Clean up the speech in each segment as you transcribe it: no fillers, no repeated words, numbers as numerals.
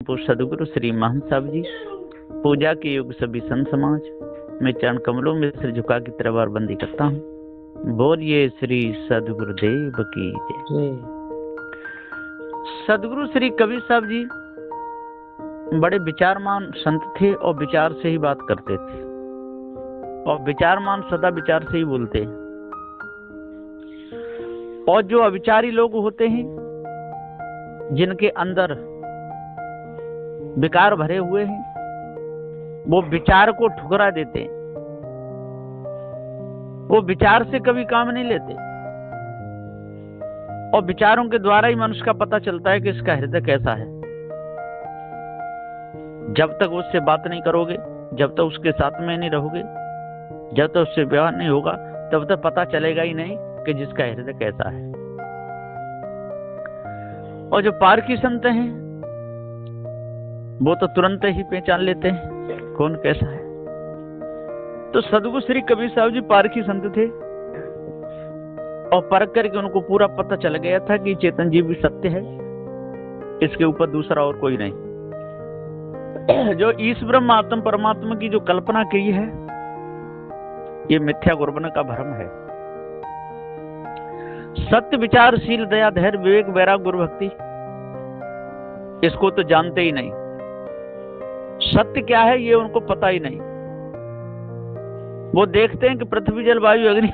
पूज्य सदगुरु श्री महंत साहब जी, पूजा के युग सभी संत समाज, मैं चरण कमलों में सिर झुका की तरवार बंदी करता हूँ। बोलिए श्री सदगुरुदेव की जय। सदगुरु श्री कबीर साहब जी बड़े विचारमान संत थे और विचार से ही बात करते थे, और विचारमान सदा विचार से ही बोलते हैं। और जो अविचारी लोग होते हैं, जिनके अंदर विकार भरे हुए हैं, वो विचार को ठुकरा देते हैं। वो विचार से कभी काम नहीं लेते, और विचारों के द्वारा ही मनुष्य का पता चलता है कि इसका हृदय कैसा है। जब तक उससे बात नहीं करोगे, जब तक उसके साथ में नहीं रहोगे, जब तक उससे व्यवहार नहीं होगा, तब तक पता चलेगा ही नहीं कि जिसका हृदय कैसा है। और जो पारखी संत हैं, वो तो तुरंत ही पहचान लेते हैं कौन कैसा है। तो सदगुरु श्री कबीर साहब जी पारखी संत थे, और परख करके उनको पूरा पता चल गया था कि चेतन जीव भी सत्य है, इसके ऊपर दूसरा और कोई नहीं। जो ईश ब्रह्म आत्म परमात्मा की जो कल्पना की है, ये मिथ्या गुरबन का भ्रम है। सत्य विचारशील दया धैर्य विवेक वैराग गुरु भक्ति, इसको तो जानते ही नहीं। सत्य क्या है ये उनको पता ही नहीं। वो देखते हैं कि पृथ्वी जल वायु अग्नि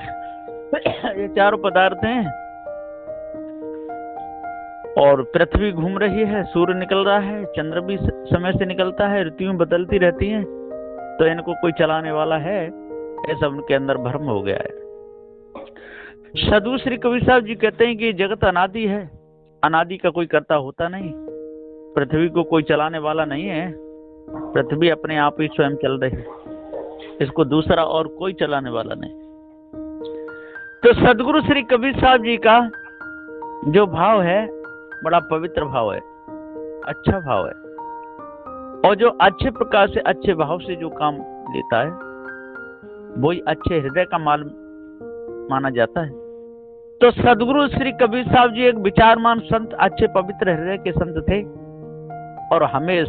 ये चारों पदार्थ हैं, और पृथ्वी घूम रही है, सूर्य निकल रहा है, चंद्र भी समय से निकलता है, ऋतुएं बदलती रहती हैं, तो इनको कोई चलाने वाला है, ऐसा उनके अंदर भ्रम हो गया है। सदगुरु श्री कबीर साहब जी कहते हैं कि जगत अनादि है, अनादि का कोई कर्ता होता नहीं, पृथ्वी को कोई चलाने वाला नहीं है, पृथ्वी अपने आप ही स्वयं चल रही है, इसको दूसरा और कोई चलाने वाला नहीं। तो सदगुरु श्री कबीर साहब जी का जो भाव है, बड़ा पवित्र भाव है, अच्छा भाव है, और जो अच्छे प्रकार से अच्छे भाव से जो काम लेता है, वही अच्छे हृदय का माल माना जाता है। तो सदगुरु श्री कबीर साहब जी एक विचारमान संत, अच्छे पवित्र हृदय के संत थे, और हमें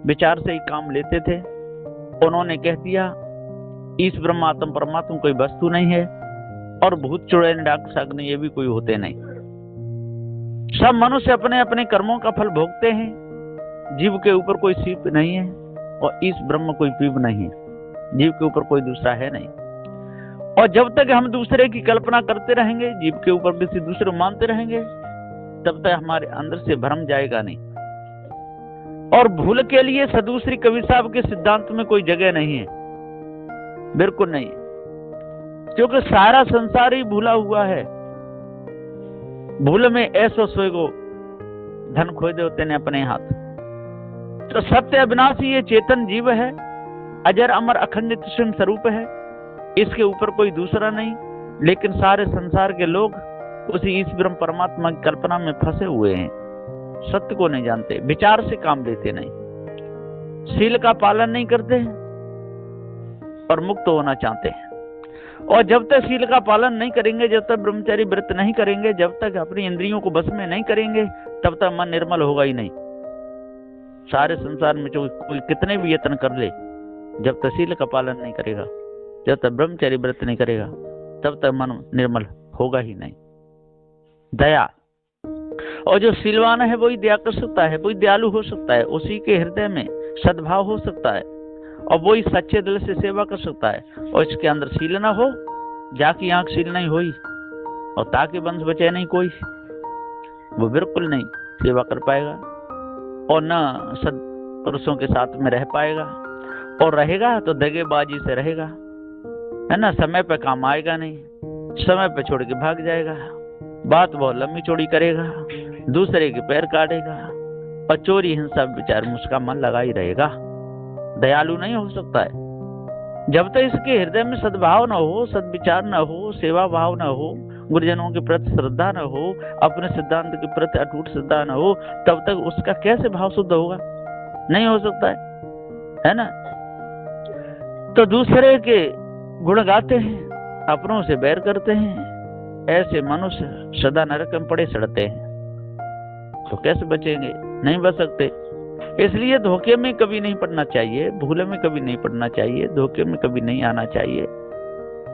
विचार से ही काम लेते थे। उन्होंने कह दिया ईश ब्रह्मात्म परमात्मा कोई वस्तु नहीं है, और भूत चुड़ैल डाक सागने ये भी कोई होते नहीं। सब मनुष्य अपने अपने कर्मों का फल भोगते हैं। जीव के ऊपर कोई सीप नहीं है, और ईश ब्रह्म कोई पीप नहीं है, जीव के ऊपर कोई दूसरा है नहीं। और जब तक हम दूसरे की कल्पना करते रहेंगे, जीव के ऊपर किसी दूसरे को मानते रहेंगे, तब तक हमारे अंदर से भ्रम जाएगा नहीं। और भूल के लिए सदगुरु श्री कबीर साहब के सिद्धांत में कोई जगह नहीं है, बिल्कुल नहीं, क्योंकि सारा संसार ही भूला हुआ है। भूल में ऐसो सोएगो धन खोए देते ने अपने हाथ। तो सत्य अविनाशी ये चेतन जीव है, अजर अमर अखंडित स्वयं स्वरूप है, इसके ऊपर कोई दूसरा नहीं। लेकिन सारे संसार के लोग उसी ईश ब्रह्म परमात्मा की कल्पना में फंसे हुए हैं, सत्य को नहीं जानते, विचार से काम लेते नहीं, शील का पालन नहीं करते और मुक्त होना चाहते हैं। और जब तक शील का पालन नहीं करेंगे, जब तक ब्रह्मचर्य व्रत नहीं करेंगे, जब तक अपनी इंद्रियों को बस में नहीं करेंगे, तब तक मन निर्मल होगा ही नहीं। सारे संसार में जो कोई कितने भी यत्न कर ले, जब तक शील का पालन नहीं करेगा, जब तक ब्रह्मचर्य व्रत नहीं करेगा, तब तक मन निर्मल होगा ही नहीं। दया, और जो शीलवान है वही दया कर सकता है, वही दयालु हो सकता है, उसी के हृदय में सद्भाव हो सकता है, और वही सच्चे दिल से सेवा कर सकता है। और इसके अंदर शील ना हो, जाकी आंख शील नहीं हुई, और ताकि वंश बचे नहीं कोई, वो बिल्कुल नहीं सेवा कर पाएगा, और न सत्पुरुषों के साथ में रह पाएगा, और रहेगा तो दगेबाजी से रहेगा, है ना। समय पे काम आएगा नहीं, समय पे छोड़ के भाग जाएगा, बात बहुत लंबी चौड़ी करेगा, दूसरे के पैर काटेगा, और चोरी हिंसा विचार में उसका मन लगा ही रहेगा। दयालु नहीं हो सकता है जब तक इसके हृदय में सद्भाव न हो, सद्विचार न हो, सेवा भाव न हो, गुरुजनों के प्रति श्रद्धा न हो, अपने सिद्धांत के प्रति अटूट श्रद्धा न हो, तब तक उसका कैसे भाव शुद्ध होगा? नहीं हो सकता है ना। तो दूसरे के गुण गाते हैं, अपनों से बैर करते हैं, ऐसे मनुष्य सदा नरक में पड़े सड़ते हैं। तो कैसे बचेंगे? नहीं बच सकते। इसलिए धोखे में कभी नहीं पड़ना चाहिए, भूले में कभी नहीं पड़ना चाहिए, धोखे में कभी नहीं आना चाहिए।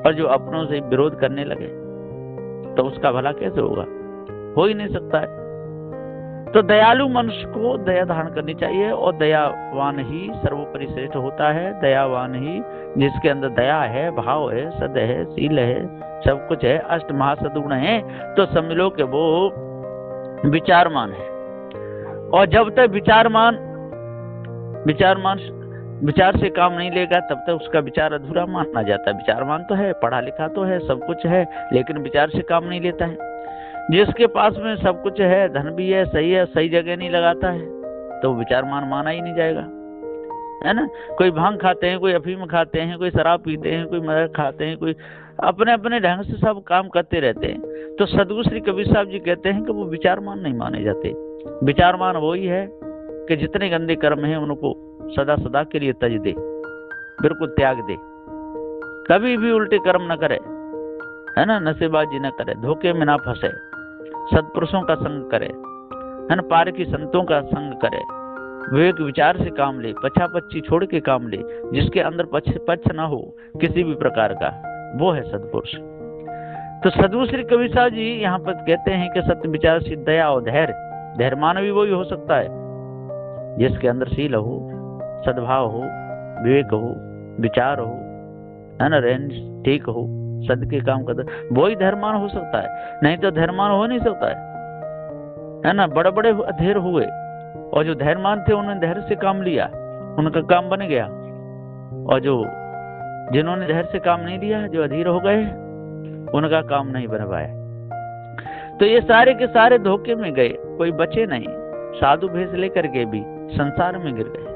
और जो अपनों से विरोध करने लगे तो उसका भला कैसे होगा, हो ही नहीं सकता है। तो दयालु मनुष्य को दया धारण करनी चाहिए, और दयावान ही सर्वोपरि श्रेष्ठ होता है। दयावान ही जिसके अंदर दया है, भाव है, सद है, शील है, सब कुछ है, अष्ट महासद्गुण है, तो समझ लो कि वो विचारमान है। और जब तक विचार से काम नहीं लेगा तब तक उसका विचार अधूरा माना जाता है। विचारमान तो है, पढ़ा लिखा तो है, सब कुछ है, लेकिन विचार से काम नहीं लेता है। जिसके पास में सब कुछ है, धन भी है, सही जगह नहीं लगाता है, तो विचारमान माना ही नहीं जाएगा, है ना। कोई भांग खाते हैं, कोई अफीम खाते हैं, कोई शराब पीते हैं, कोई मदर खाते हैं, कोई अपने अपने ढंग से सब काम करते रहते हैं। तो सदगुरु श्री कबीर साहब जी कहते हैं कि वो विचारमान नहीं माने जाते। विचारमान वही है कि जितने गंदे कर्म हैं उनको सदा सदा के लिए तज दे, बिल्कुल त्याग दे, कभी भी उल्टे कर्म न करे, है ना, नशेबाजी न करे, धोखे में ना फंसे, सत्पुरुषों का संग करे, है ना, पारकी संतों का संग करे, विवेक विचार से काम ले, पछापच्छी छोड़ के काम ले, जिसके अंदर पक्ष ना हो किसी भी प्रकार का, वो है सत्पुरुष। तो सदगुरु श्री कबीर साहब जी यहाँ पर कहते हैं कि सत्य विचार से दया और धैर्यमान भी वही हो सकता है जिसके अंदर शील हो, सद्भाव हो, विवेक हो, विचार हो, है ना, रेंज ठीक हो, सद के काम करता, वही धैर्यमान हो सकता है। नहीं तो धैर्यमान हो नहीं सकता है ना। बड़े बड़े अधीर हुए, और जो धैर्यमान थे उन्होंने धैर्य से काम लिया, उनका काम बन गया। और जिन्होंने धैर्य से काम नहीं लिया, जो अधीर हो गए, उनका काम नहीं बन पाया। तो ये सारे के सारे धोखे में गए, कोई बचे नहीं। साधु भेष लेकर के भी संसार में गिर गए,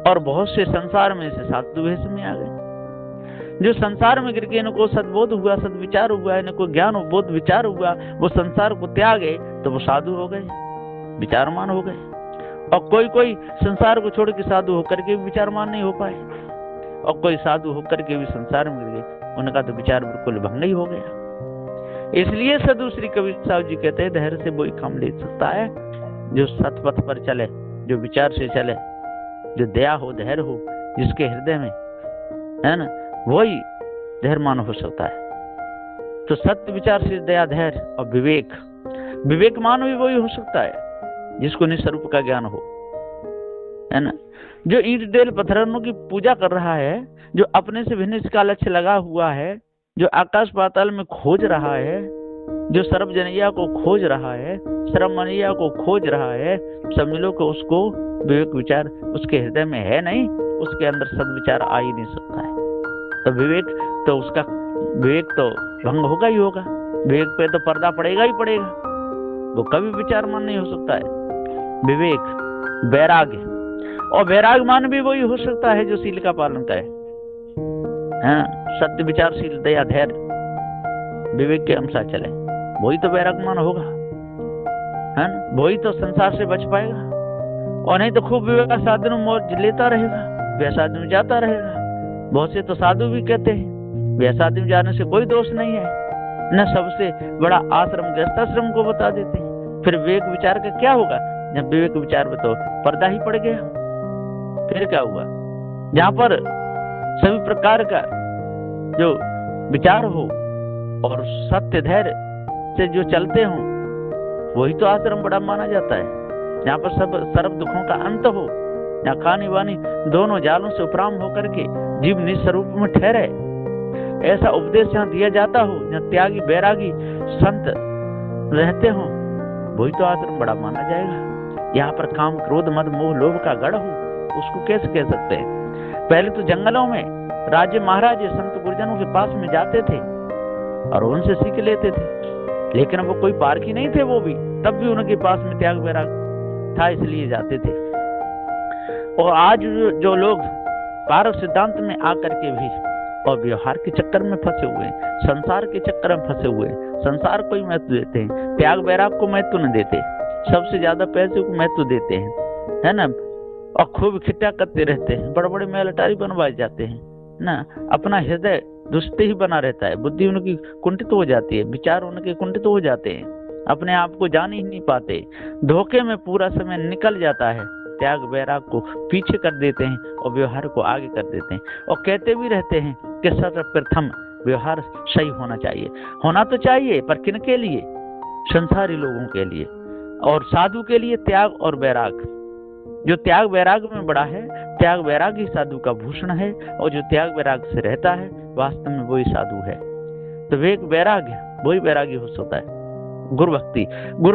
और बहुत से संसार में से साधु भेष में आ गए। जो संसार में गिर के इनको सद्बोध हुआ, सद्विचार हुआ, इनको ज्ञान बोध विचार हुआ, वो संसार को त्यागे तो वो साधु हो गए, विचारमान हो गए। और कोई संसार को छोड़ के साधु होकर के भी विचारमान नहीं हो पाए, और कोई साधु होकर के भी संसार में गिर गए, उनका तो विचार बिल्कुल भंग ही हो गया। इसलिए सदगुरु श्री कबीर साहब जी कहते हैं धैर्य से वही काम ले सकता है जो सतपथ पर चले, जो विचार से चले, जो दया हो, धैर्य हो जिसके हृदय में, है ना, वही धैर्यमान हो सकता है। तो सत्य विचार से दया, धैर्य और विवेकमान भी वही हो सकता है जिसको निस्वरूप का ज्ञान हो, है ना। जो ईंट देल पत्थरों की पूजा कर रहा है, जो अपने से भिन्न इसका लक्ष्य लगा हुआ है, जो आकाश पाताल में खोज रहा है, जो सर्वजनैया को खोज रहा है, सर्वमनीया को खोज रहा है, समझ लो कि उसको विवेक विचार उसके हृदय में है नहीं, उसके अंदर सद्विचार आ ही नहीं सकता है। तो विवेक तो भंग होगा ही होगा, विवेक पे तो पर्दा पड़ेगा ही पड़ेगा, वो कभी विचारमान नहीं हो सकता है। विवेक, वैराग्य, और वैराग्यमान भी वही हो सकता है जो शील का पालन करे, सत्य विचारशील, दया, धैर्य, विवेक के अनुसार चले, वही तो वैराग्यमान होगा, है ना। वही तो संसार से बच पाएगा। और नहीं तो खूब विवेक साधन मौज लेता रहेगा, व्यसाधन में जाता रहेगा। बहुत से तो साधु भी कहते हैं व्यसाधन में जाने से कोई दोष नहीं है, न सबसे बड़ा आश्रम गृहस्थाश्रम को बता देते हैं। फिर विवेक विचार का क्या होगा, जब विवेक विचार में तो पर्दा ही पड़ गया, फिर क्या हुआ। जहां पर सभी प्रकार का जो विचार हो और सत्य धैर्य से जो चलते हो, वही तो आश्रम बड़ा माना जाता है। जहाँ पर सब सर्व दुखों का अंत हो, जहाँ खानी वानी दोनों जालों से उपराम होकर के जीव निस्वरूप में ठहरे, ऐसा उपदेश जहाँ दिया जाता हो, जहाँ त्यागी बैरागी संत रहते हो, वही तो आश्रम बड़ा माना जाएगा। यहाँ पर काम, क्रोध, मद, मोह, लोभ का गढ़ हो, उसको कैसे कह सकते हैं। पहले तो जंगलों में राजे महाराजे संत गुरुजनों के पास में जाते थे और उनसे सीख लेते थे, लेकिन वो कोई पारखी नहीं थे, वो भी तब भी उनके पास में त्याग वैराग था, इसलिए जाते थे। और आज जो लोग पारक सिद्धांत में आकर के भी और व्यवहार के चक्कर में फंसे हुए हैं, संसार के चक्कर में फंसे हुए हैं, संसार को ही महत्व देते हैं, त्याग वैराग को महत्व न देते, सबसे ज्यादा पैसे को महत्व देते हैं, है ना। और खूब खिट्टा करते रहते हैं, बड़े बड़े महल अटारी बनवाए जाते हैं ना। अपना हृदय दुष्ट ही बना रहता है, बुद्धि उनकी कुंठित हो जाती है, विचार उनके कुंठित हो जाते हैं, अपने आप को जान ही नहीं पाते, धोखे में पूरा समय निकल जाता है, त्याग वैराग को पीछे कर देते हैं और व्यवहार को आगे कर देते हैं, और कहते भी रहते हैं कि सर्वप्रथम व्यवहार सही होना चाहिए। होना तो चाहिए, पर किन के लिए? संसारी लोगों के लिए। और साधु के लिए त्याग और वैराग। जो त्याग वैराग में बड़ा है, त्याग वैराग ही साधु का भूषण है, और जो त्याग वैराग से रहता है वास्तव में वही साधु है। तो वेग वैराग है, वही वैरागी हो सकता है। गुरु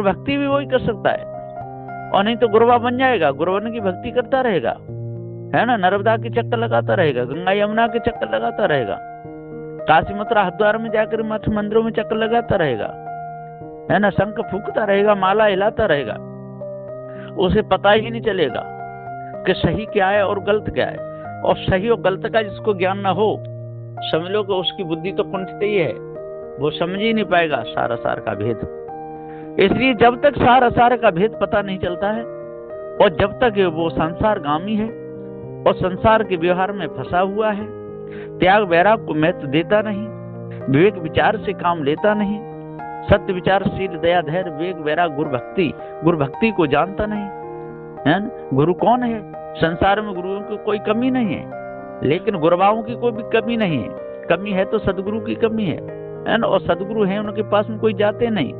भक्ति भी वही कर सकता है, और नहीं तो गुरुवा बन जाएगा, गुरुवन की भक्ति करता रहेगा, है ना, नर्मदा के चक्कर लगाता रहेगा, गंगा यमुना के चक्कर लगाता रहेगा, काशी मथुरा हरिद्वार में जाकर मठ मंदिरों में चक्कर लगाता रहेगा, है ना, शंख फूंकता रहेगा, माला हिलाता रहेगा, उसे पता ही नहीं चलेगा कि सही क्या है और गलत क्या है। और सही और गलत का जिसको ज्ञान ना हो, समझ लो कि उसकी बुद्धि तो कुंठित ही है, वो समझ ही नहीं पाएगा सार असार का भेद। इसलिए जब तक सार असार का भेद पता नहीं चलता है, और जब तक वो संसारगामी है और संसार के व्यवहार में फंसा हुआ है, त्याग वैराग को महत्व देता नहीं, विवेक विचार से काम लेता नहीं, सत्य विचारशील दया धैर्य विवेक वैराग गुरु भक्ति को जानता नहीं, है ना। गुरु कौन है? संसार में गुरुओं की कोई कमी नहीं है, लेकिन गुरुवाओं की कोई भी कमी नहीं है। कमी है तो सदगुरु की कमी है ना। और सदगुरु है, उनके पास में कोई जाते नहीं।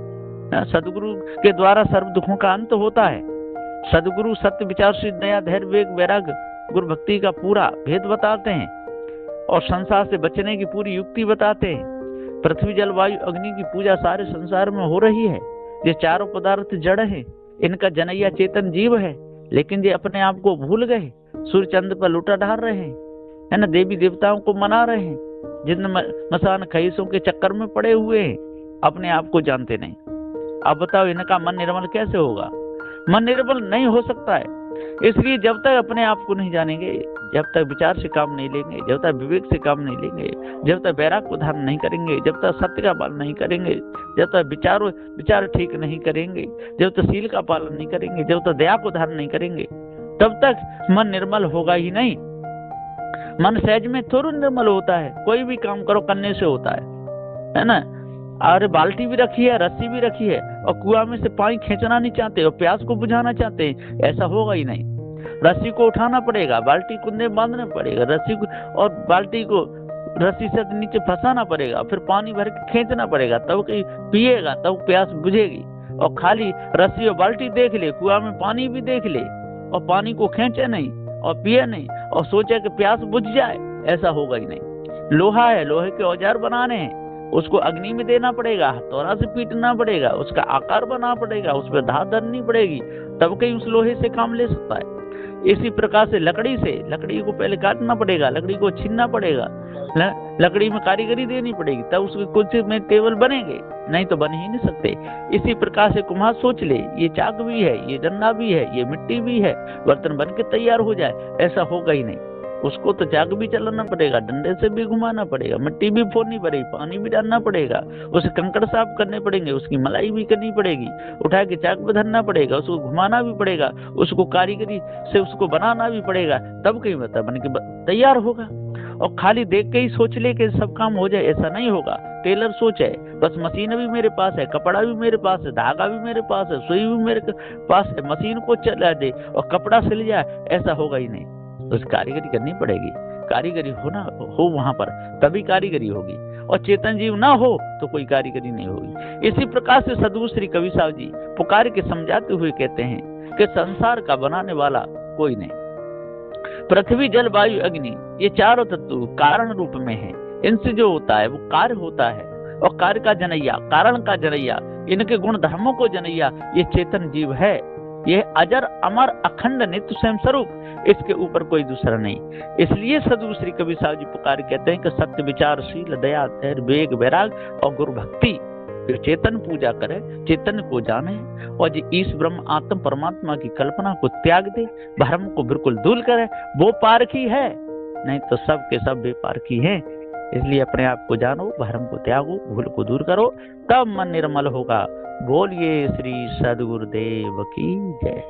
सदगुरु के द्वारा सर्व दुखों का अंत होता है। सदगुरु सत्य विचारशील दया धैर्य विवेक वैराग गुरु भक्ति का पूरा भेद बताते हैं, और संसार से बचने की पूरी युक्ति बताते हैं। पृथ्वी जल वायु अग्नि की पूजा सारे संसार में हो रही है। ये चारों पदार्थ जड़ है, इनका जनैया चेतन जीव है, लेकिन ये अपने आप को भूल गए, सूर्य चंद्र पर लूटा डाल रहे हैं, है ना, देवी देवताओं को मना रहे हैं, जिन मसान खईसों के चक्कर में पड़े हुए हैं, अपने आप को जानते नहीं। अब बताओ इनका मन निर्मल कैसे होगा? मन निर्मल नहीं हो सकता है। इसलिए जब तक अपने आप को नहीं जानेंगे, जब तक विचार से काम नहीं लेंगे, जब तक विवेक से काम नहीं लेंगे, जब तक वैराग को धारण नहीं करेंगे, जब तक सत्य का पालन नहीं करेंगे, जब तक विचार ठीक नहीं करेंगे, जब तक शील का पालन नहीं करेंगे, जब तक दया को धारण नहीं करेंगे, तब तक मन निर्मल होगा ही नहीं। मन सहज में थोड़ा निर्मल होता है, कोई भी काम करो करने से होता है ना। अरे बाल्टी भी रखी है, रस्सी भी रखी है, और कुआं में से पानी खींचना नहीं चाहते और प्यास को बुझाना चाहते हैं, ऐसा होगा ही नहीं। रस्सी को उठाना पड़ेगा, बाल्टी कुंदे बांधना पड़ेगा, रस्सी को और बाल्टी को रस्सी से नीचे फंसाना पड़ेगा, फिर पानी भर के खींचना पड़ेगा, तब कहीं पिएगा, तब प्यास बुझेगी। और खाली रस्सी और बाल्टी देख ले, कुआं में पानी भी देख ले, और पानी को खींचे नहीं और पिए नहीं और सोचे कि प्यास बुझ जाए, ऐसा होगा ही नहीं। लोहा है, लोहे के औजार बनाने हैं, उसको अग्नि में देना पड़ेगा, हथौड़ा से पीटना पड़ेगा, उसका आकार बनाना पड़ेगा, उस पर धार धरनी पड़ेगी, तब कहीं उस लोहे से काम ले सकता है। इसी प्रकार से लकड़ी को पहले काटना पड़ेगा, लकड़ी को छीनना पड़ेगा, लकड़ी में कारीगरी देनी पड़ेगी, तब उसके कुर्सी में टेबल बनेंगे, नहीं तो बन ही नहीं सकते। इसी प्रकार से कुम्हार सोच ले, ये चाक भी है, ये डंडा भी है, ये मिट्टी भी है, बर्तन बन के तैयार हो जाए, ऐसा होगा ही नहीं। उसको तो चाक भी चलाना पड़ेगा, डंडे से भी घुमाना पड़ेगा, मिट्टी भी फोड़नी पड़ेगी, पानी भी डालना पड़ेगा, उसे कंकड़ साफ करने पड़ेंगे, उसकी मलाई भी करनी पड़ेगी, उठा के चाक पे धरना पड़ेगा, उसको घुमाना भी पड़ेगा, उसको कारीगरी से उसको बनाना भी पड़ेगा, तब कहीं बता बन के तैयार होगा। और खाली देख के ही सोच ले कि सब काम हो जाए, ऐसा नहीं होगा। टेलर सोचे बस मशीन भी मेरे पास है, कपड़ा भी मेरे पास है, धागा भी मेरे पास है, सुई भी मेरे पास है, मशीन को चला दे और कपड़ा सिल जाए, ऐसा होगा ही नहीं। उस कारीगरी करनी पड़ेगी, कारीगरी हो वहां पर, तभी कारीगरी होगी। और चेतन जीव ना हो तो कोई कारीगरी नहीं होगी। इसी प्रकार से सदगुरु श्री कबीर साहब जी पुकार के समझाते हुए कहते हैं कि संसार का बनाने वाला कोई नहीं। पृथ्वी जल वायु अग्नि ये चारों तत्व कारण रूप में है, इनसे जो होता है वो कार्य होता है, और कार्य का जनैया, कारण का जनैया, इनके गुण धर्मों को जनैया ये चेतन जीव है। यह अजर अमर अखंड नित्य स्वयं स्वरूप, इसके ऊपर कोई दूसरा नहीं। इसलिए सदगुरु श्री कबीर साहब जी पुकार कहते हैं कि सत्य विचारशील दया धैर्य वेग वैराग और गुरु भक्ति, जो चेतन पूजा करे, चेतन को जाने और जो ईश ब्रह्म आत्म परमात्मा की कल्पना को त्याग दे, भ्रम को बिल्कुल दूर करे, वो पारखी है, नहीं तो सब के सब बेपारखी हैं। इसलिए अपने आप को जानो, भ्रम को त्यागो, भूल को दूर करो, तब मन निर्मल होगा। बोलिए श्री सद्गुरुदेव की जय।